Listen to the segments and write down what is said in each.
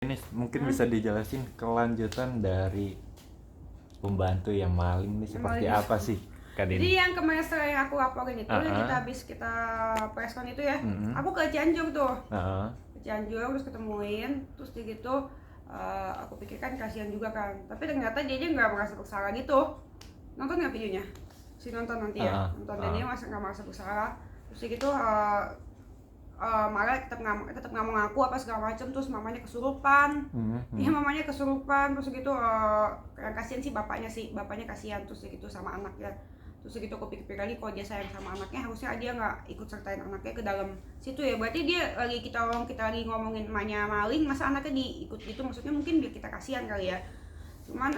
Ini mungkin bisa dijelasin kelanjutan dari pembantu yang maling ini seperti Maling. apa sih, Kak Jadi Deni? yang kemarin sering aku laporin itu yang kita habis kita preskon itu ya, aku ke Cianjur tuh, ke Cianjur terus ketemuin, terus dia gitu aku pikir kan kasihan juga kan, tapi ternyata dia aja nggak merasa bersalah gitu. Nonton nggak videonya? Si nonton nanti ya, nonton dan dia nggak merasa bersalah. Terus dia gitu malah tetap nggak mau ngaku apa segala macam, terus mamanya kesurupan. Iya mamanya kesurupan, terus gitu yang kasihan sih bapaknya kasihan, terus gitu sama anaknya. Terus gitu aku pikir lagi kalau dia sayang sama anaknya harusnya dia nggak ikut sertain anaknya ke dalam situ ya, berarti dia lagi kita lagi ngomongin emaknya maling, masa anaknya diikut gitu, maksudnya mungkin biar kita kasihan kali ya. Cuman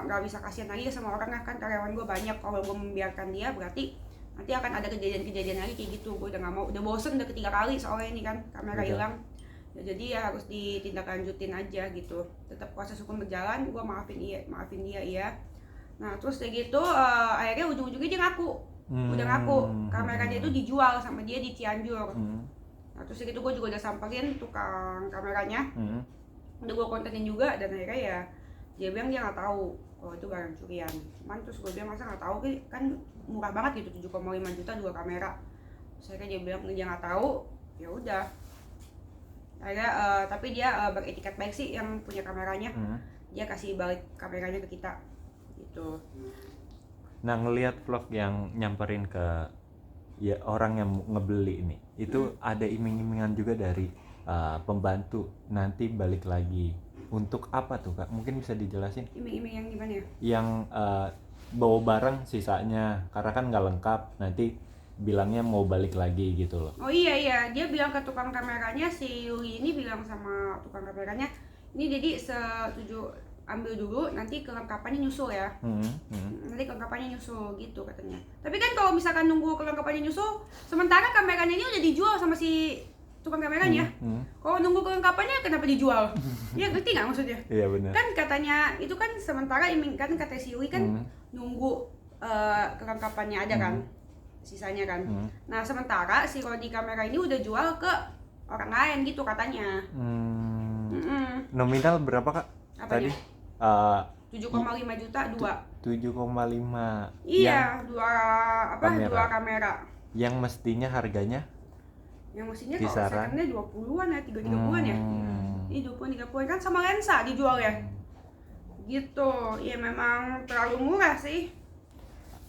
nggak bisa kasihan lagi sama orang kan karyawan gue banyak, kalau gue membiarkan dia berarti nanti akan ada kejadian-kejadian lagi kayak gitu. Gue udah nggak mau, udah bosen udah ketiga kali soalnya ini kan kamera hilang ya, jadi ya harus ditindaklanjutin aja gitu. Tetap proses hukum berjalan, gue maafin dia iya. Nah terus kayak gitu akhirnya ujung-ujungnya dia ngaku, udah ngaku kameranya itu dijual sama dia di Cianjur. Nah terus kayak gitu gue juga udah samperin tukang kameranya, udah gue kontenin juga, dan akhirnya ya dia bilang dia nggak tahu kalau itu barang curian. Cuman terus gue bilang masa nggak tahu, kan murah banget gitu 7,5 juta 2 kamera. Saya kan dia bilang dia nggak tahu, ya udah akhirnya tapi dia beretikat baik sih yang punya kameranya. Dia kasih balik kameranya ke kita gitu. Nah, ngelihat vlog yang nyamperin ke ya orang yang ngebeli ini, itu ada iming-imingan juga dari pembantu nanti balik lagi. Untuk apa tuh, Kak? Mungkin bisa dijelasin? Iming-iming yang gimana ya? Yang bawa barang sisanya, karena kan nggak lengkap, nanti bilangnya mau balik lagi gitu loh. Oh iya, dia bilang ke tukang kameranya, si Yuli ini bilang sama tukang kameranya, ini jadi setuju ambil dulu, nanti kelengkapannya nyusul ya. Nanti kelengkapannya nyusul gitu katanya. Tapi kan kalau misalkan nunggu kelengkapannya nyusul, sementara kameranya ini udah dijual sama si tukang kameranya. Kalau nunggu kelengkapannya kenapa dijual? Ya ngerti nggak maksudnya? Iya benar. Kan katanya itu kan sementara kan kata si Yuli kan nunggu kelengkapannya ada kan, sisanya kan. Nah sementara si Rodi kamera ini udah jual ke orang lain gitu katanya. Nominal berapa, Kak? Apanya? Tadi 7,5 juta 7,5. Iya, dua kamera. Yang mestinya harganya? Yang mestinya kalau Kisaran? secondnya 20-an ya, 30-an ya. Ini 20-30-an kan sama lensa dijual ya. Gitu. Ya memang terlalu murah sih.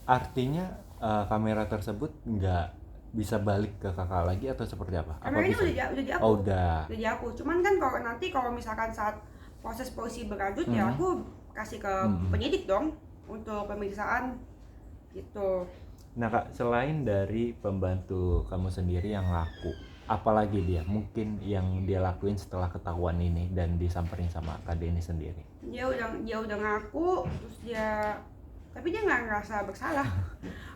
Artinya kamera tersebut nggak bisa balik ke kakak lagi atau seperti apa? Kameranya Apa bisa? udah diaku. Oh, udah Diaku. Cuman kan kalau misalkan saat proses polisi berlanjut ya aku kasih ke penyidik dong untuk pemeriksaan gitu. Nah, Kak, selain dari pembantu kamu sendiri yang laku, apalagi dia mungkin yang dia lakuin setelah ketahuan ini dan disamperin sama Kak Deni sendiri? Dia udah ngaku, terus tapi dia nggak ngerasa bersalah.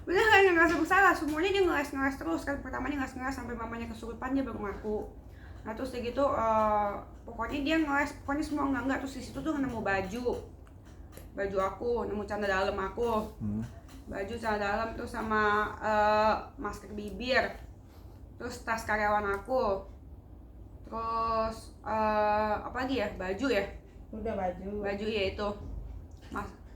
Bener nggak ngerasa bersalah, semuanya dia ngeles terus kan. Pertamanya ngeles sampai mamanya kesurupan dia baru ngaku. Nah terus dia gitu pokoknya dia ngeles, pokoknya semua enggak. Terus di situ tuh nemu baju aku, nemu celana dalam aku, baju celana dalam, terus sama masker bibir, terus tas karyawan aku, terus apa lagi ya, baju ya, Udah baju ya itu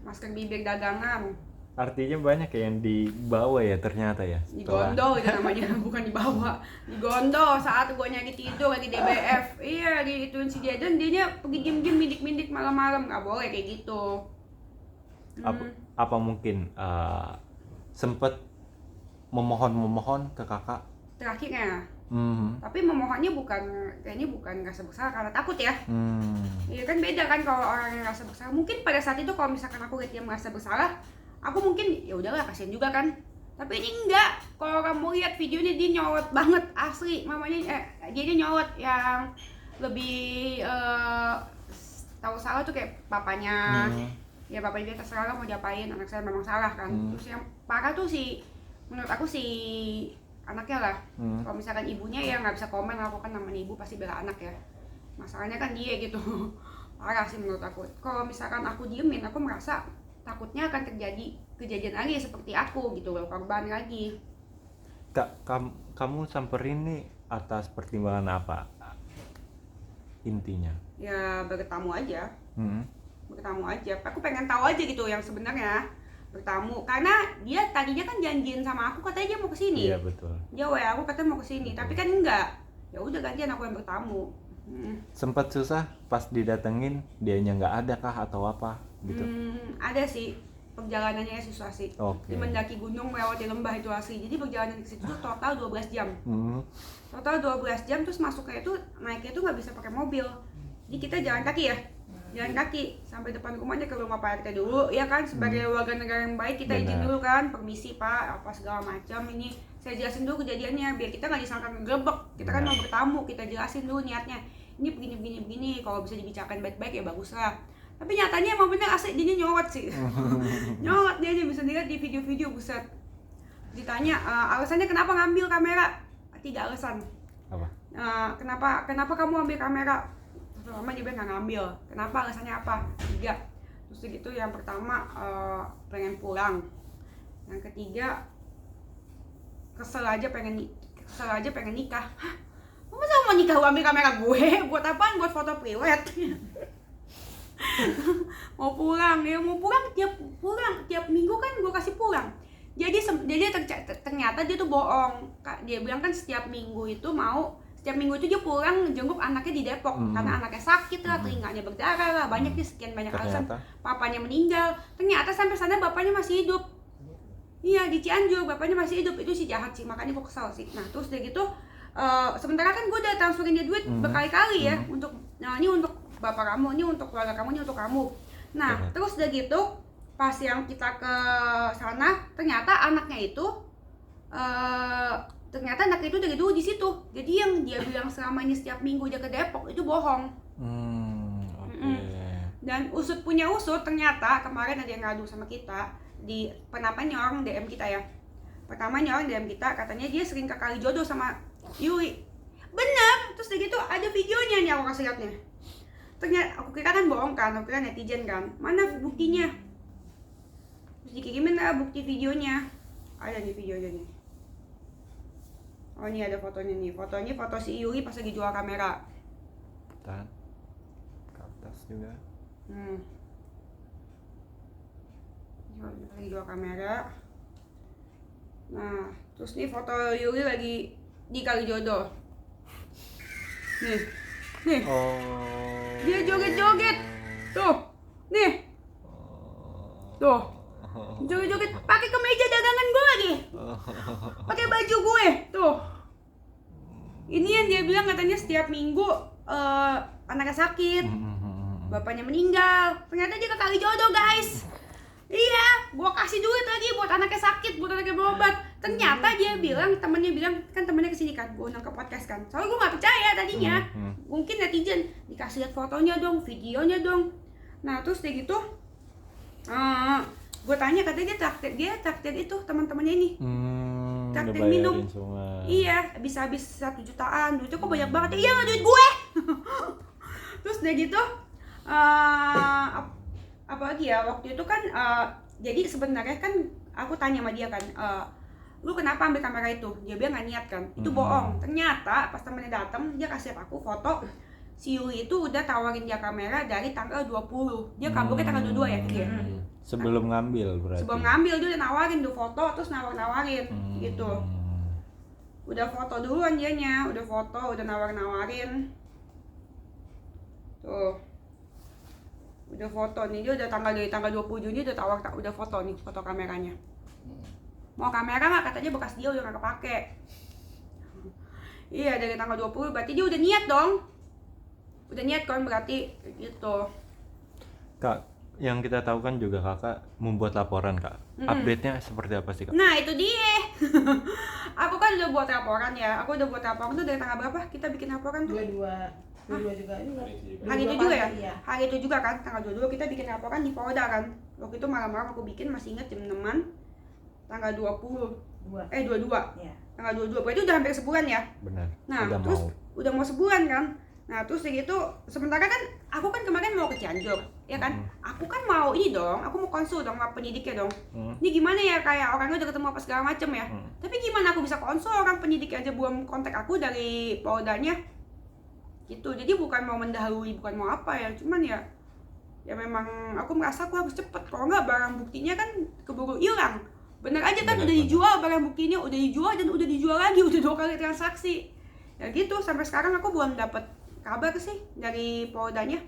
masker bibir dagangan. Artinya banyak ya yang dibawa ya ternyata ya. Digondol itu namanya, bukan dibawa, digondol saat gue nyari tidur lagi DBF. Iya, digituin si dia, dan dia pergi diem-diem mindik-mindik malam-malam, nggak boleh kayak gitu. Apa mungkin sempet memohon ke kakak? Terakhirnya tapi memohonnya kayaknya bukan ngerasa bersalah karena takut ya. Iya kan beda kan kalau orang yang ngerasa bersalah. Mungkin pada saat itu kalau misalkan aku lihat dia merasa bersalah, aku mungkin ya udahlah kasihan juga kan. Tapi ini enggak. Kalau kamu lihat videonya dia nyolot banget asli. Mamanya dia nyolot yang lebih tahu salah tuh kayak papanya. Ya papanya dia terserah mau diapain, anak saya memang salah kan. Terus yang parah tuh menurut aku anaknya lah. Kalau misalkan ibunya ya nggak bisa komen, aku kan namanya ibu pasti bela anak ya. Masalahnya kan dia gitu. Parah sih menurut aku. Kalau misalkan aku diemin, aku merasa takutnya akan terjadi kejadian lagi seperti aku gitu loh, korban lagi. Kak, kamu samperin nih atas pertimbangan apa? intinya? Ya bertamu aja. Bertamu aja. Aku pengen tahu aja gitu yang sebenarnya bertamu, karena dia tadinya kan janjiin sama aku katanya dia mau kesini. Iya betul. Dia WA aku katanya mau kesini, tapi kan enggak. Ya udah gantian aku yang bertamu. Sempat susah pas didatengin, dianya nggak ada kah atau apa gitu? Ada sih, perjalanannya susah sih. Oke. Di mendaki gunung melewati lembah itu asli. Jadi perjalanan ke situ total 12 jam. Total 12 jam, terus masuknya itu naiknya itu nggak bisa pakai mobil. Jadi kita jalan kaki ya. Jalan kaki sampai depan rumahnya, ke rumah Pak RT dulu ya kan, sebagai warga negara yang baik kita izin dulu kan, permisi Pak apa segala macam, ini saya jelasin dulu kejadiannya biar kita nggak disangka ngegebek, kita kan mau bertamu, kita jelasin dulu niatnya ini begini, kalau bisa dibicarakan baik-baik ya bagus lah. Tapi nyatanya emang bener asli dia nyolot sih. Nyolot dia aja, bisa dilihat di video-video, buset. Ditanya alasannya kenapa ngambil kamera, 3 alasan. Apa? Kenapa kamu ambil kamera? Lama dia bilang nggak ngambil. Kenapa, alasannya apa? 3. Terus gitu, yang pertama pengen pulang. Yang ketiga kesel aja pengen nikah. Hah? Masa mau nikah ambil kamera gue? Buat apaan? Buat foto priwet. Mau pulang tiap minggu kan gue kasih pulang. Jadi ternyata dia tuh bohong. Dia bilang kan setiap minggu itu dia pulang jenguk anaknya di Depok, karena anaknya sakit lah, telinganya berdarah lah, banyak alasan. Papanya meninggal, ternyata sampai sana bapaknya masih hidup. Iya, di Cianjur bapaknya masih hidup. Itu si jahat sih, makanya gue kesal sih. Nah terus dia gitu, sementara kan gue udah transferin dia duit berkali-kali ya, ini untuk bapak kamu, ini untuk keluarga kamu, ini untuk kamu. Nah terus udah gitu, pas yang kita ke sana, ternyata anaknya itu dari dulu di situ. Jadi yang dia bilang selama ini setiap minggu dia ke Depok itu bohong. Dan usut ternyata kemarin ada yang ngadu sama kita di orang DM kita ya. Pertamanya orang DM kita katanya dia sering ke Kalijodo sama Yui. Bener. Terus gitu ada videonya nih, aku kasih liatnya. Ternyata aku kira kan bohong kan, aku kira netizen kan. Mana buktinya? Terus dikirimin lah bukti videonya. Ada nih videonya nih. Oh ini ada fotonya nih, foto si Yuri pas lagi jual kamera. Tahan. Ke atas juga. Lagi jual kamera. Nah, terus nih foto Yuri lagi di Kalijodo. Nih. Oh. Dia joget-joget. Tuh. Nih. Tuh. Joget-joget pakai kemeja dagangan gue lagi. Pakai baju gue. Tuh. Ini yang dia bilang katanya setiap minggu anaknya sakit. Bapaknya meninggal. Ternyata dia ke Kalijodo, guys. Iya, gua kasih duit lagi buat anaknya sakit, buat anaknya berobat. Ternyata dia bilang, temennya bilang, kan temennya kesini kan, gua undang ke podcast kan. Soalnya gua nggak percaya tadinya. Mungkin netizen dikasih lihat fotonya dong, videonya dong. Nah terus dia gitu, gua tanya, katanya dia traktir itu teman-temannya ini. Traktir minum. Iya, habis 1 jutaan. Duitnya kok banyak banget. Iya nggak duit gue. Terus dia gitu, apalagi ya waktu itu kan, jadi sebenarnya kan aku tanya sama dia kan, lu kenapa ambil kamera itu? Dia bilang nggak niat kan, itu bohong. Ternyata pas temennya datang, dia kasih aku foto si Yuri itu udah tawarin dia kamera dari tanggal 20. Dia kaburnya tanggal 22 ya dia. Sebelum ngambil berarti. Sebelum ngambil dia udah nawarin tuh foto, terus nawarin gitu. Udah foto duluan dianya, udah foto, udah nawarin. Tuh. Udah foto nih, dia udah dari tanggal 20 Juni udah foto nih, foto kameranya. Mau kamera nggak? Katanya bekas dia udah nggak kepake. Iya, dari tanggal 20 berarti dia udah niat dong. Udah niat kan berarti gitu. Kak, yang kita tahu kan juga kakak membuat laporan kak. Update-nya seperti apa sih kak? Nah itu dia. Aku kan udah buat laporan ya. Aku udah buat laporan tuh dari tanggal berapa? Kita bikin laporan tuh? 22 juga enggak. Hari itu juga ya? Iya. Hari itu juga kan, tanggal 22 kita bikin laporan di Polda kan. Waktu itu malam-malam aku bikin, masih ingat jam 6-an. Tanggal 22. Iya. Tanggal 22. Berarti udah hampir sebulan ya? Benar. Nah, terus udah mau sebulan kan. Nah, terus gitu, sementara kan aku kan kemarin mau ke Cianjur, ya kan? Aku kan mau ini dong, aku mau konsul dong sama penyidiknya dong. Ini gimana ya, kayak orangnya udah ketemu apa segala macem ya. Tapi gimana aku bisa konsul orang penyidik aja belum kontak aku dari Poldanya? gitu. Jadi bukan mau mendahului, bukan mau apa ya, cuman ya memang aku merasa aku harus cepet, kalau nggak barang buktinya kan keburu hilang. Bener aja kan, udah dijual barang buktinya, udah dijual dan udah dijual lagi, udah 2 kali transaksi ya gitu. Sampai sekarang aku belum dapat kabar sih dari Poldanya.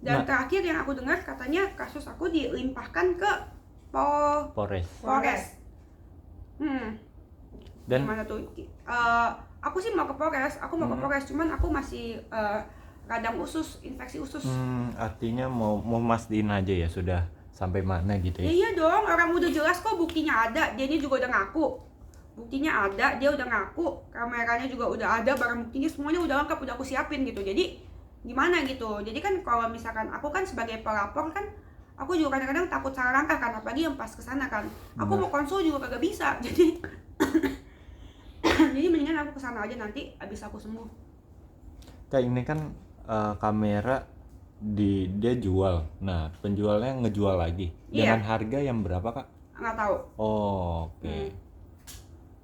Dan terakhir yang aku dengar katanya kasus aku dilimpahkan ke Polres. Dan gimana tuh? Aku sih mau ke Polres, ke Polres, cuman aku masih radang usus, infeksi usus. Artinya mau mastiin aja ya sudah sampai mana gitu ya? Ya iya dong, orang udah jelas kok, buktinya ada, dia ini juga udah ngaku. Buktinya ada, dia udah ngaku, kameranya juga udah ada, barang buktinya semuanya udah lengkap, udah aku siapin gitu. Jadi gimana gitu? Jadi kan kalau misalkan aku kan sebagai pelapor kan, aku juga kadang-kadang takut salah langkah kan, apalagi yang pas kesana kan. Aku mau konsul juga kagak bisa, jadi jadi mendingan aku kesana aja nanti abis aku sembuh. Kayak ini kan kamera dia jual, nah penjualnya ngejual lagi dengan harga yang berapa kak? Nggak tahu. Oh, oke.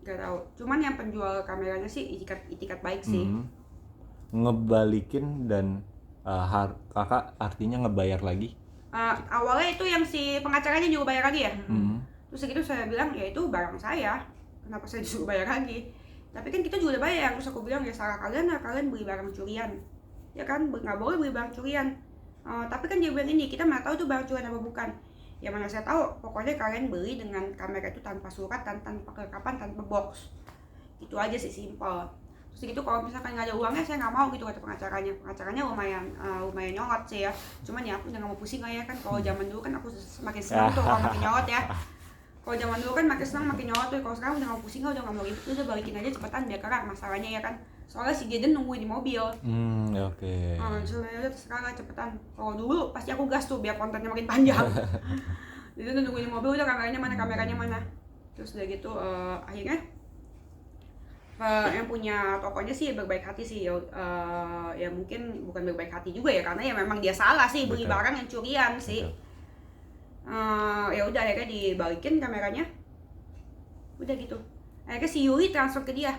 Nggak tahu, cuman yang penjual kameranya sih itikat baik sih. Ngebalikin dan kakak artinya ngebayar lagi? Awalnya itu yang si pengacaranya juga bayar lagi ya. Terus segitu saya bilang ya itu barang saya, kenapa saya disuruh bayar lagi? Tapi kan kita juga udah bayar. Terus aku bilang ya salah kalian lah, kalian beli barang curian ya kan, nggak boleh beli barang curian. Tapi kan dia bilang ini, kita mana tahu itu barang curian apa bukan. Ya mana saya tahu, pokoknya kalian beli dengan kamera itu tanpa surat, tanpa kelengkapan, tanpa box. Itu aja sih, simple. Terus gitu kalau misalkan nggak ada uangnya saya nggak mau gitu, kata pengacaranya lumayan nyolot sih ya. Cuman ya aku udah nggak mau pusing lah ya kan. Kalau zaman dulu kan aku semakin senang tuh kalau makin nyolot ya. Kalau zaman dulu kan makin senang makin nyolot tuh. Kalau sekarang udah nggak mau pusing, udah nggak mau ribet, udah balikin aja cepetan biar kelar masalahnya ya kan. Soalnya si Jaden nungguin di mobil. Oke. Udah terserah lah cepetan. Kalau dulu pasti aku gas tuh biar kontennya makin panjang. Jadi udah nungguin di mobil, udah kameranya mana. Terus udah gitu akhirnya yang punya tokonya sih berbaik hati sih ya mungkin bukan berbaik hati juga ya, karena ya memang dia salah sih beli barang yang curian sih. Ya udah akhirnya dibalikin kameranya. Udah gitu. Akhirnya si Yuli transfer ke dia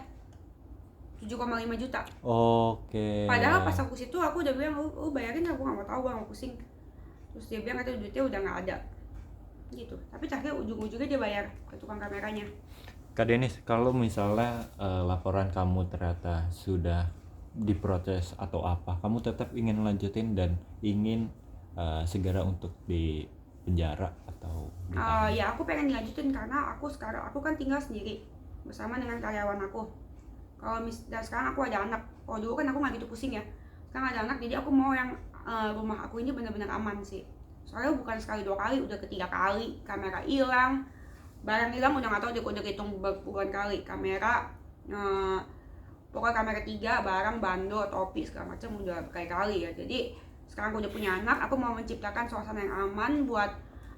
7,5 juta. Oke. Padahal pas aku situ aku udah bilang lu bayarin, aku nggak mau tahu, gue nggak pusing. Terus dia bilang katanya duitnya udah nggak ada gitu. Tapi terakhir ujung-ujungnya dia bayar ke tukang kameranya. Kak Denis, kalau misalnya laporan kamu ternyata sudah diproses atau apa, kamu tetap ingin lanjutin dan ingin segera untuk di penjara atau ya aku pengen dilanjutin karena aku kan tinggal sendiri bersama dengan karyawan aku. Dan sekarang aku ada anak. Kalau dulu kan aku nggak gitu pusing ya. Sekarang ada anak, jadi aku mau yang rumah aku ini benar-benar aman sih. Soalnya bukan sekali 2 kali, udah ketiga kali kamera hilang, barang hilang udah nggak tahu udah hitung berpuluhan kali. Kamera pokoknya kamera 3, barang, bando, topi segala macam udah berkali-kali ya. Jadi sekarang aku udah punya anak, aku mau menciptakan suasana yang aman buat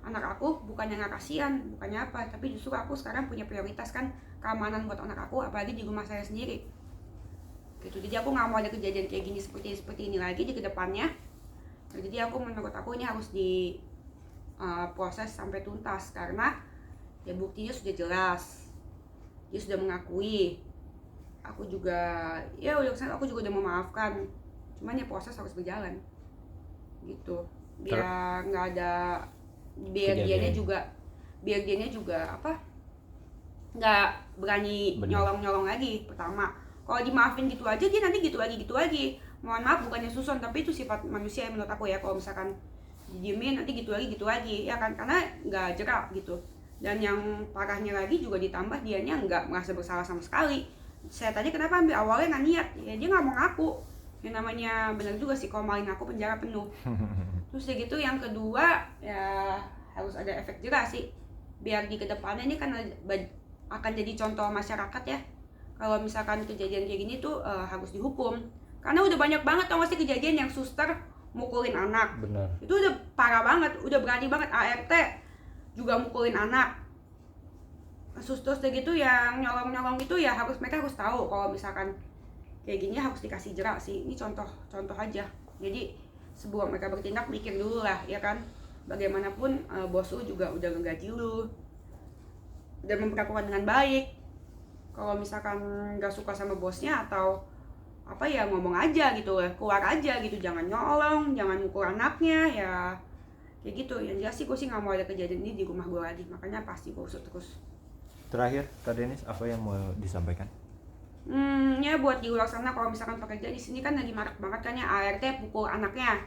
anak aku, bukan yang nggak kasihan, bukannya apa, tapi justru aku sekarang punya prioritas kan keamanan buat anak aku, apalagi di rumah saya sendiri gitu. Jadi aku nggak mau ada kejadian kayak gini seperti ini lagi di kedepannya. Jadi menurut aku ini harus diproses sampai tuntas, karena ya buktinya sudah jelas, dia sudah mengakui. Aku juga ya aku juga udah memaafkan, cuman ya proses harus berjalan gitu, biar nggak ada, biar dianya juga apa, nggak berani nyolong lagi. Pertama kalau dimaafin gitu aja, dia nanti gitu lagi. Mohon maaf bukannya susun, tapi itu sifat manusia menurut aku ya. Kalau misalkan didiemin nanti gitu lagi ya kan, karena nggak jerak gitu. Dan yang parahnya lagi juga ditambah dianya nggak merasa bersalah sama sekali. Saya tanya kenapa ambil awalnya nggak niat, ya dia nggak mau ngaku. Yang namanya benar juga sih, kalau maling aku penjara penuh. Terus ya gitu, yang kedua ya harus ada efek jerah sih, biar di kedepannya ini kan akan jadi contoh masyarakat ya. Kalau misalkan kejadian kayak gini tuh harus dihukum, karena udah banyak banget tau gak sih kejadian yang suster mukulin anak. Benar. Itu udah parah banget, udah berani banget. ART juga mukulin anak. Suster gitu yang nyolong itu ya mereka harus tahu kalau misalkan kayak gini harus dikasih jerak sih. Ini contoh aja. Jadi sebelum mereka bertindak mikir dulu lah ya kan. Bagaimanapun bos lu juga udah ngegaji lu dan memperlakukan dengan baik. Kalau misalkan nggak suka sama bosnya atau apa ya, ngomong aja gitu, keluar aja gitu, jangan nyolong, jangan mukul anaknya ya, kayak gitu. Yang jelas sih gue sih nggak mau ada kejadian ini di rumah gue lagi, makanya pasti gue usut terus. Terakhir Kak Denis, apa yang mau disampaikan? Ya buat di luar sana kalau misalkan pekerja di sini kan lagi marak banget kan ya ART pukul anaknya.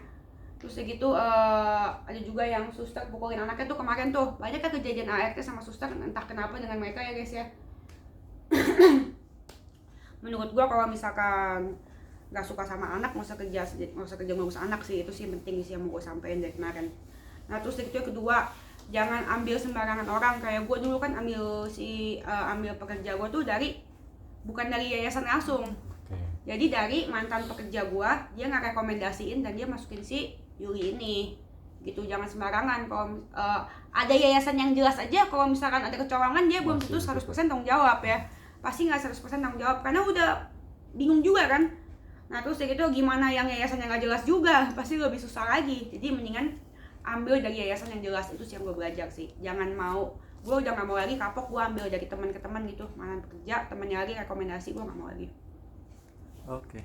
Terus gitu ada juga yang suster pukulin anaknya tuh kemarin tuh. Banyak kan kejadian ART sama suster, entah kenapa dengan mereka ya guys ya. Menurut gua kalau misalkan nggak suka sama anak, nggak usah kerja ngurus anak sih, itu sih penting sih yang mau gue sampein dari kemarin. Nah terus gitu yang kedua, jangan ambil sembarangan orang. Kayak gue dulu kan ambil pekerja gue tuh bukan dari yayasan langsung. Jadi dari mantan pekerja gue, dia nggak rekomendasiin dan dia masukin si Yuli ini gitu. Jangan sembarangan. Kalau ada yayasan yang jelas aja, kalau misalkan ada kecolongan dia belum tentu 100% tanggung jawab ya, pasti nggak 100% tanggung jawab karena udah bingung juga kan. Nah terus gitu gimana yang yayasan yang nggak jelas juga, pasti lebih susah lagi. Jadi mendingan ambil dari yayasan yang jelas. Itu sih yang gue belajar sih. Jangan mau, gue udah nggak mau lagi kapok gue ambil dari teman ke teman gitu, mana pekerja temannya lagi rekomendasi, gue nggak mau lagi. Oke.